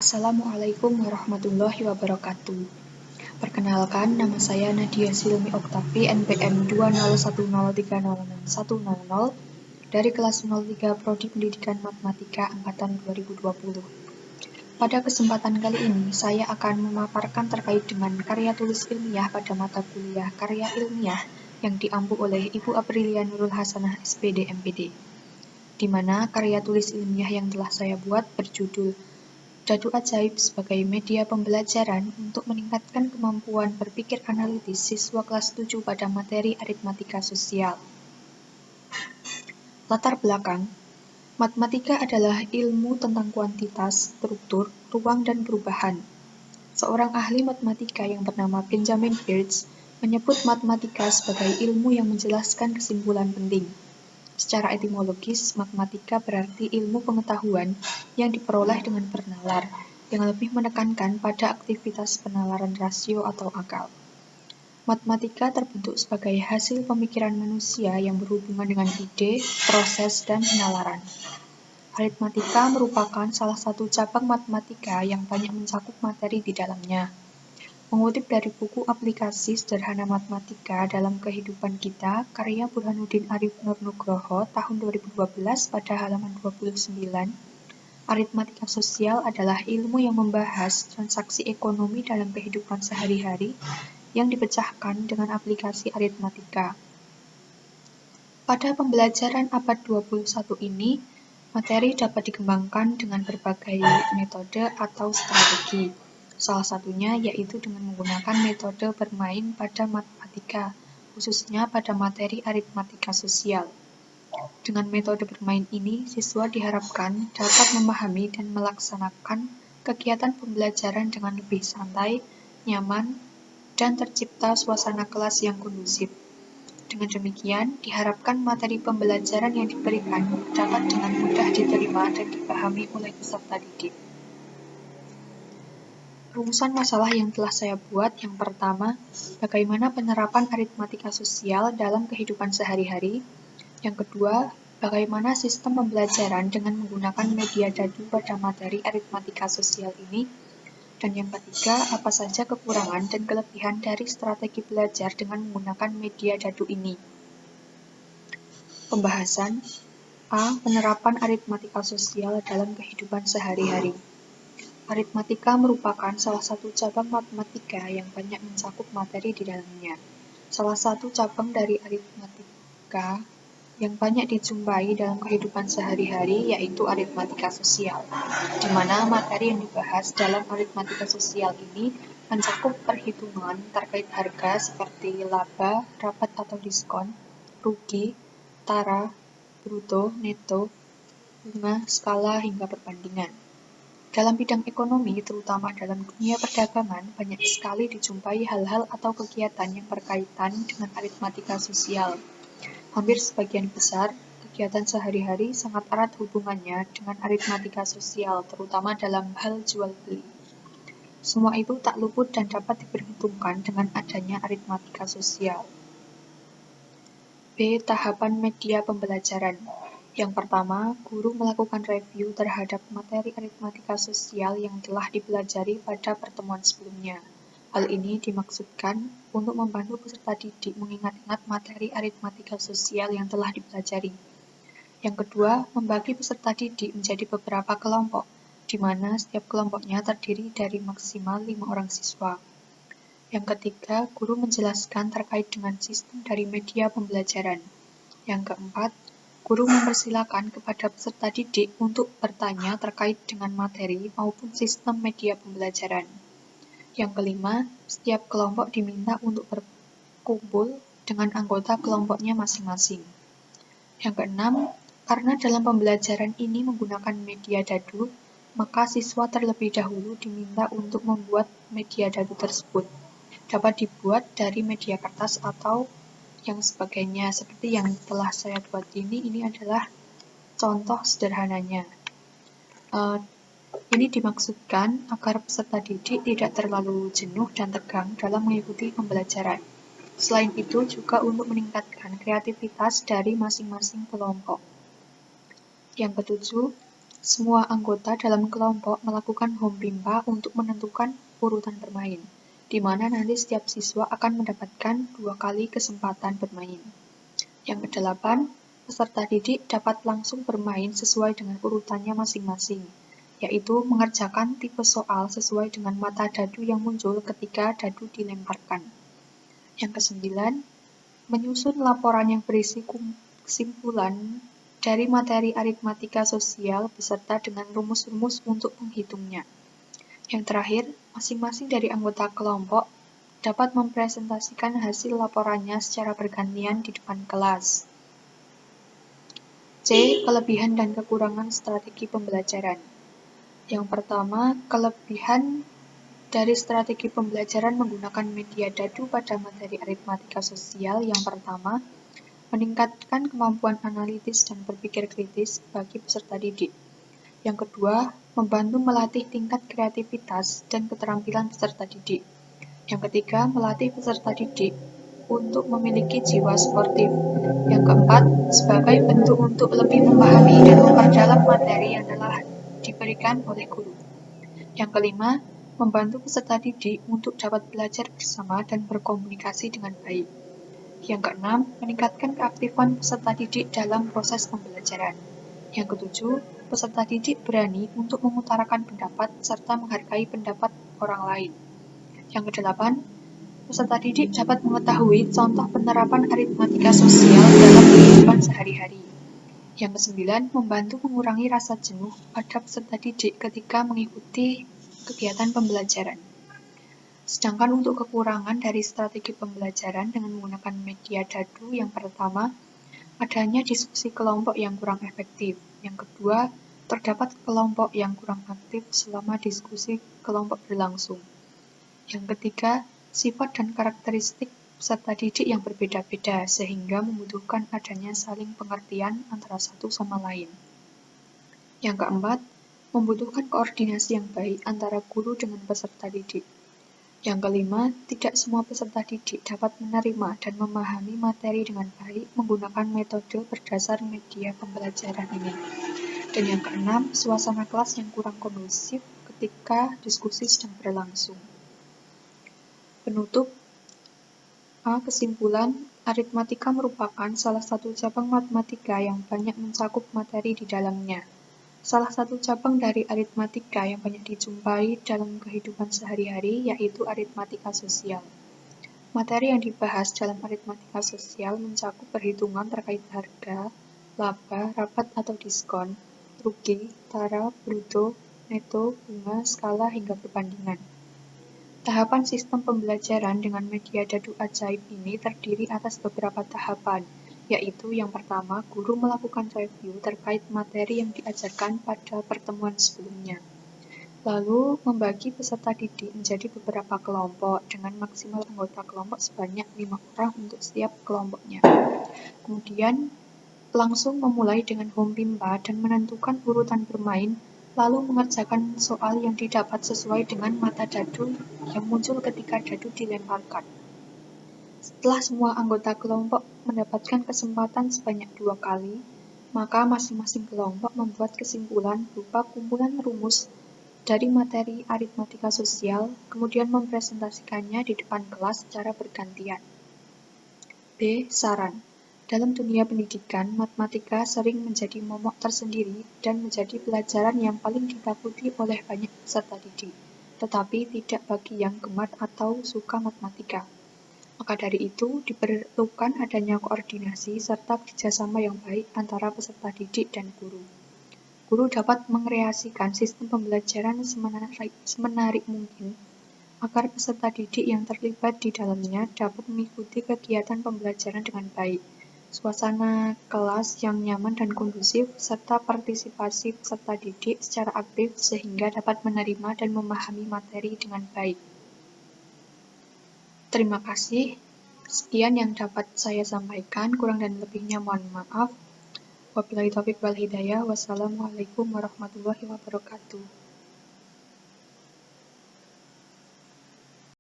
Assalamualaikum warahmatullahi wabarakatuh. Perkenalkan, nama saya Nadia Silmi Oktavi, NPM 201030610 dari kelas 03 Prodi Pendidikan Matematika Angkatan 2020. Pada kesempatan kali ini, saya akan memaparkan terkait dengan karya tulis ilmiah pada mata kuliah karya ilmiah yang diampu oleh Ibu Aprilia Nurul Hasanah SPD MPD, di mana karya tulis ilmiah yang telah saya buat berjudul Dadu Ajaib sebagai media pembelajaran untuk meningkatkan kemampuan berpikir analitis siswa kelas 7 pada materi aritmatika sosial. Latar belakang, matematika adalah ilmu tentang kuantitas, struktur, ruang, dan perubahan. Seorang ahli matematika yang bernama Benjamin Hirsch menyebut matematika sebagai ilmu yang menjelaskan kesimpulan penting. Secara etimologis, matematika berarti ilmu pengetahuan yang diperoleh dengan bernalar, yang lebih menekankan pada aktivitas penalaran rasio atau akal. Matematika terbentuk sebagai hasil pemikiran manusia yang berhubungan dengan ide, proses, dan penalaran. Aritmatika merupakan salah satu cabang matematika yang banyak mencakup materi di dalamnya. Mengutip dari buku Aplikasi Sederhana Matematika dalam Kehidupan Kita, karya Burhanuddin Arif Nur Nugroho tahun 2012 pada halaman 29, aritmatika sosial adalah ilmu yang membahas transaksi ekonomi dalam kehidupan sehari-hari yang dipecahkan dengan aplikasi aritmatika. Pada pembelajaran abad 21 ini, materi dapat dikembangkan dengan berbagai metode atau strategi. Salah satunya yaitu dengan menggunakan metode bermain pada matematika, khususnya pada materi aritmatika sosial. Dengan metode bermain ini, siswa diharapkan dapat memahami dan melaksanakan kegiatan pembelajaran dengan lebih santai, nyaman, dan tercipta suasana kelas yang kondusif. Dengan demikian, diharapkan materi pembelajaran yang diberikan dapat dengan mudah diterima dan dipahami oleh peserta didik. Rumusan masalah yang telah saya buat, yang pertama, bagaimana penerapan aritmatika sosial dalam kehidupan sehari-hari. Yang kedua, bagaimana sistem pembelajaran dengan menggunakan media dadu pada materi aritmatika sosial ini. Dan yang ketiga, apa saja kekurangan dan kelebihan dari strategi belajar dengan menggunakan media dadu ini. Pembahasan A. Penerapan aritmatika sosial dalam kehidupan sehari-hari. Aritmatika merupakan salah satu cabang matematika yang banyak mencakup materi di dalamnya. Salah satu cabang dari aritmatika yang banyak dijumpai dalam kehidupan sehari-hari yaitu aritmatika sosial, di mana materi yang dibahas dalam aritmatika sosial ini mencakup perhitungan terkait harga seperti laba, rabat atau diskon, rugi, tara, bruto, neto, bunga, skala, hingga perbandingan. Dalam bidang ekonomi, terutama dalam dunia perdagangan, banyak sekali dijumpai hal-hal atau kegiatan yang berkaitan dengan aritmatika sosial. Hampir sebagian besar, kegiatan sehari-hari sangat erat hubungannya dengan aritmatika sosial, terutama dalam hal jual-beli. Semua itu tak luput dan dapat diperhitungkan dengan adanya aritmatika sosial. B. Tahapan media pembelajaran. Yang pertama, guru melakukan review terhadap materi aritmatika sosial yang telah dipelajari pada pertemuan sebelumnya. Hal ini dimaksudkan untuk membantu peserta didik mengingat-ingat materi aritmatika sosial yang telah dipelajari. Yang kedua, membagi peserta didik menjadi beberapa kelompok, di mana setiap kelompoknya terdiri dari maksimal 5 orang siswa. Yang ketiga, guru menjelaskan terkait dengan sistem dari media pembelajaran. Yang keempat, guru mempersilakan kepada peserta didik untuk bertanya terkait dengan materi maupun sistem media pembelajaran. Yang kelima, setiap kelompok diminta untuk berkumpul dengan anggota kelompoknya masing-masing. Yang keenam, karena dalam pembelajaran ini menggunakan media dadu, maka siswa terlebih dahulu diminta untuk membuat media dadu tersebut. Dapat dibuat dari media kertas atau yang sebagainya. Seperti yang telah saya buat ini adalah contoh sederhananya. Ini dimaksudkan agar peserta didik tidak terlalu jenuh dan tegang dalam mengikuti pembelajaran. Selain itu juga untuk meningkatkan kreativitas dari masing-masing kelompok. Yang ketujuh, Semua anggota dalam kelompok melakukan home pimpa untuk menentukan urutan bermain, di mana nanti setiap siswa akan mendapatkan 2 kali kesempatan bermain. Yang kedelapan, peserta didik dapat langsung bermain sesuai dengan urutannya masing-masing, yaitu mengerjakan tipe soal sesuai dengan mata dadu yang muncul ketika dadu dilemparkan. Yang kesembilan, menyusun laporan yang berisi kesimpulan dari materi aritmatika sosial beserta dengan rumus-rumus untuk menghitungnya. Yang terakhir, masing-masing dari anggota kelompok dapat mempresentasikan hasil laporannya secara bergantian di depan kelas. C. Kelebihan dan kekurangan strategi pembelajaran. Yang pertama, kelebihan dari strategi pembelajaran menggunakan media dadu pada materi aritmatika sosial yang pertama, meningkatkan kemampuan analitis dan berpikir kritis bagi peserta didik. Yang kedua, membantu melatih tingkat kreativitas dan keterampilan peserta didik. Yang ketiga, melatih peserta didik untuk memiliki jiwa sportif. Yang keempat, sebagai bentuk untuk lebih memahami dan memperdalam materi yang telah diberikan oleh guru. Yang kelima, membantu peserta didik untuk dapat belajar bersama dan berkomunikasi dengan baik. Yang keenam, meningkatkan keaktifan peserta didik dalam proses pembelajaran. Yang ketujuh, peserta didik berani untuk mengutarakan pendapat serta menghargai pendapat orang lain. Yang kedelapan, peserta didik dapat mengetahui contoh penerapan aritmatika sosial dalam kehidupan sehari-hari. Yang kesembilan, membantu mengurangi rasa jenuh pada peserta didik ketika mengikuti kegiatan pembelajaran. Sedangkan untuk kekurangan dari strategi pembelajaran dengan menggunakan media dadu, yang pertama, adanya diskusi kelompok yang kurang efektif. Yang kedua, terdapat kelompok yang kurang aktif selama diskusi kelompok berlangsung. Yang ketiga, sifat dan karakteristik peserta didik yang berbeda-beda sehingga membutuhkan adanya saling pengertian antara satu sama lain. Yang keempat, membutuhkan koordinasi yang baik antara guru dengan peserta didik. Yang kelima, tidak semua peserta didik dapat menerima dan memahami materi dengan baik menggunakan metode berdasar media pembelajaran ini. Dan yang keenam, suasana kelas yang kurang kondusif ketika diskusi sedang berlangsung. Penutup. Kesimpulan, aritmatika merupakan salah satu cabang matematika yang banyak mencakup materi di dalamnya. Salah satu cabang dari aritmatika yang banyak dijumpai dalam kehidupan sehari-hari yaitu aritmatika sosial. Materi yang dibahas dalam aritmatika sosial mencakup perhitungan terkait harga, laba, rabat atau diskon, rugi, tara, bruto, neto, bunga, skala, hingga perbandingan. Tahapan sistem pembelajaran dengan media dadu ajaib ini terdiri atas beberapa tahapan, yaitu yang pertama, guru melakukan review terkait materi yang diajarkan pada pertemuan sebelumnya. Lalu, membagi peserta didik menjadi beberapa kelompok dengan maksimal anggota kelompok sebanyak 5 orang untuk setiap kelompoknya. Kemudian, langsung memulai dengan home pimpa dan menentukan urutan bermain, lalu mengerjakan soal yang didapat sesuai dengan mata dadu yang muncul ketika dadu dilemparkan. Setelah semua anggota kelompok mendapatkan kesempatan sebanyak 2 kali, maka masing-masing kelompok membuat kesimpulan berupa kumpulan rumus dari materi aritmatika sosial, kemudian mempresentasikannya di depan kelas secara bergantian. B. Saran. Dalam dunia pendidikan, matematika sering menjadi momok tersendiri dan menjadi pelajaran yang paling ditakuti oleh banyak peserta didik, tetapi tidak bagi yang gemar atau suka matematika. Maka dari itu, diperlukan adanya koordinasi serta kerjasama yang baik antara peserta didik dan guru. Guru dapat mengkreasikan sistem pembelajaran semenarik mungkin agar peserta didik yang terlibat di dalamnya dapat mengikuti kegiatan pembelajaran dengan baik, suasana kelas yang nyaman dan kondusif, serta partisipasi peserta didik secara aktif sehingga dapat menerima dan memahami materi dengan baik. Terima kasih. Sekian yang dapat saya sampaikan, kurang dan lebihnya mohon maaf. Wabillahi taufiq wal hidayah. Wassalamualaikum warahmatullahi wabarakatuh.